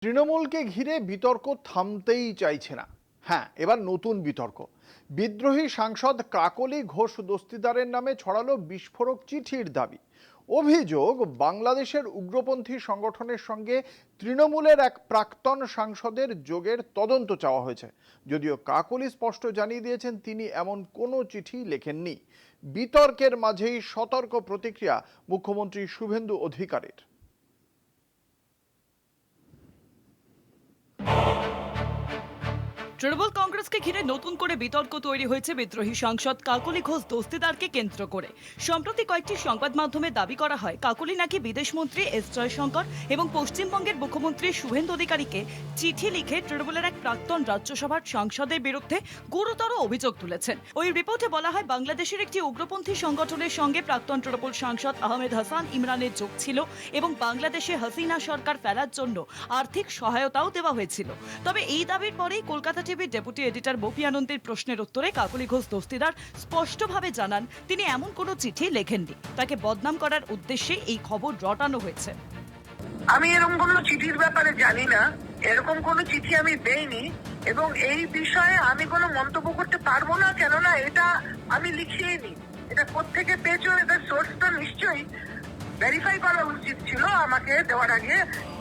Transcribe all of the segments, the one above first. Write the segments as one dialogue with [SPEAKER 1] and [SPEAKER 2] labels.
[SPEAKER 1] তৃণমূলকে ঘিরে বিতর্ক থামতেই চাইছে না। হ্যাঁ, এবার নতুন বিতর্ক। বিদ্রোহী সাংসদ কাকলি ঘোষ দস্তিদারের নামে ছড়ালো বিস্ফোরক চিঠির দাবি। অভিযোগ, বাংলাদেশের উগ্রপন্থী সংগঠনের সঙ্গে তৃণমূলের এক প্রাক্তন সাংসদের যোগের তদন্ত চাওয়া হয়েছে। যদিও কাকলি স্পষ্ট জানিয়ে দিয়েছেন তিনি এমন কোনো চিঠি লেখেননি। বিতর্কের মাঝেই সতর্ক প্রতিক্রিয়া মুখ্যমন্ত্রী শুভেন্দু অধিকারীর।
[SPEAKER 2] তৃণমূল কংগ্রেসকে ঘিরে নতুন করে বিতর্ক তৈরি হয়েছে বিদ্রোহী সাংসদ কাকলি ঘোষ দস্তিদারকে কেন্দ্র করে। সম্প্রতি কয়েকটি সংবাদ মাধ্যমে দাবি করা হয় কাকলি নাকি বিদেশমন্ত্রী এস জয়শঙ্কর এবং পশ্চিমবঙ্গের মুখ্যমন্ত্রী শুভেন্দু অধিকারীকে চিঠি লিখে তৃণমূলের এক প্রাক্তন রাজ্যসভার সাংসদের বিরুদ্ধে গুরুতর অভিযোগ তুলেছেন। ওই রিপোর্টে বলা হয় বাংলাদেশের একটি উগ্রপন্থী সংগঠনের সঙ্গে প্রাক্তন তৃণমূল সাংসদ আহমেদ হাসান ইমরানের যোগ ছিল এবং বাংলাদেশে হাসিনা সরকার ফেলার জন্য আর্থিক সহায়তাও দেওয়া হয়েছিল। তবে এই দাবির পরেই কলকাতা টিভির ডেপুটি এডিটর বপি আনন্দের প্রশ্নের উত্তরে কাকলি ঘোষ দস্তিদার স্পষ্টভাবে জানান তিনি এমন কোনো চিঠি লেখেননি। তাকে বদনাম করার উদ্দেশ্যে এই খবর রটানো হয়েছে।
[SPEAKER 3] আমি এরকম কোনো চিঠির ব্যাপারে জানি না, এরকম কোনো চিঠি আমি দেইনি এবং এই বিষয়ে আমি কোনো মন্তব্য করতে পারবো না, কেননা এটা আমি লিখিয়েইনি। এটা কোত্থেকে পেয়েছো, এটার সোর্সটা নিশ্চয়ই ভেরিফাই করা উচিত ছিল আমাকে দেওয়ার আগে,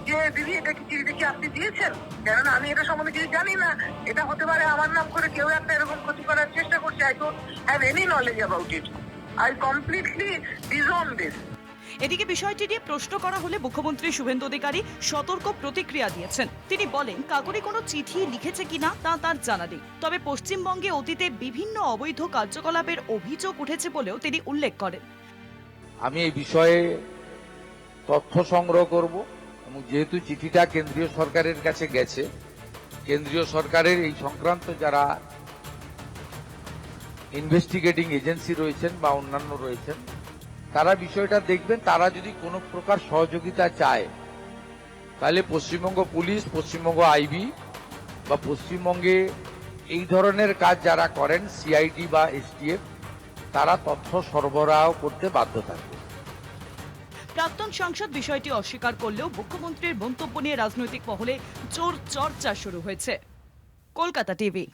[SPEAKER 3] যে দিদি এটা কি চিঠিটা কি আপনি দিয়েছেন, কেননা আমি এটা সম্বন্ধে কিছু জানি না। এটা হতে পারে আমার নাম করে কেউ একটা এরকম ক্ষতি করার চেষ্টা করছে। I don't have any knowledge about it. I completely disown this.
[SPEAKER 2] এদিকে বিষয়টি নিয়ে প্রশ্ন করা হলে মুখ্যমন্ত্রী শুভেন্দু অধিকারী সতর্ক প্রতিক্রিয়া দিয়েছেন। তিনি বলেন কাকলি কোনো চিঠি লিখেছে কিনা তা তার জানা নেই, তবে পশ্চিমবঙ্গে অতীতে বিভিন্ন অবৈধ কার্যকলাপের অভিযোগ উঠেছে বলেও তিনি উল্লেখ করেন।
[SPEAKER 4] আমি এই বিষয়ে তথ্য সংগ্রহ করব এবং যেহেতু চিঠিটা কেন্দ্রীয় সরকারের কাছে গেছে, কেন্দ্রীয় সরকারের এই সংক্রান্ত যারা ইনভেস্টিগেটিং এজেন্সি রয়েছেন বা অন্যান্য রয়েছেন তারা বিষয়টা দেখবেন। তারা যদি কোনো প্রকার সহযোগিতা চায় তাহলে পশ্চিমবঙ্গ পুলিশ, পশ্চিমবঙ্গ আইবি বা পশ্চিমবঙ্গে এই ধরনের কাজ যারা করেন সিআইডি বা এসটিএফ, তারা তথ্য সরবরাহ করতে বাধ্য থাকবে।
[SPEAKER 2] প্রাক্তন সাংসদ বিষয়টি অস্বীকার করলেও মুখ্যমন্ত্রীর মন্তব্য নিয়ে রাজনৈতিক মহলে জোর চর্চা শুরু হয়েছে। কলকাতা টিভি।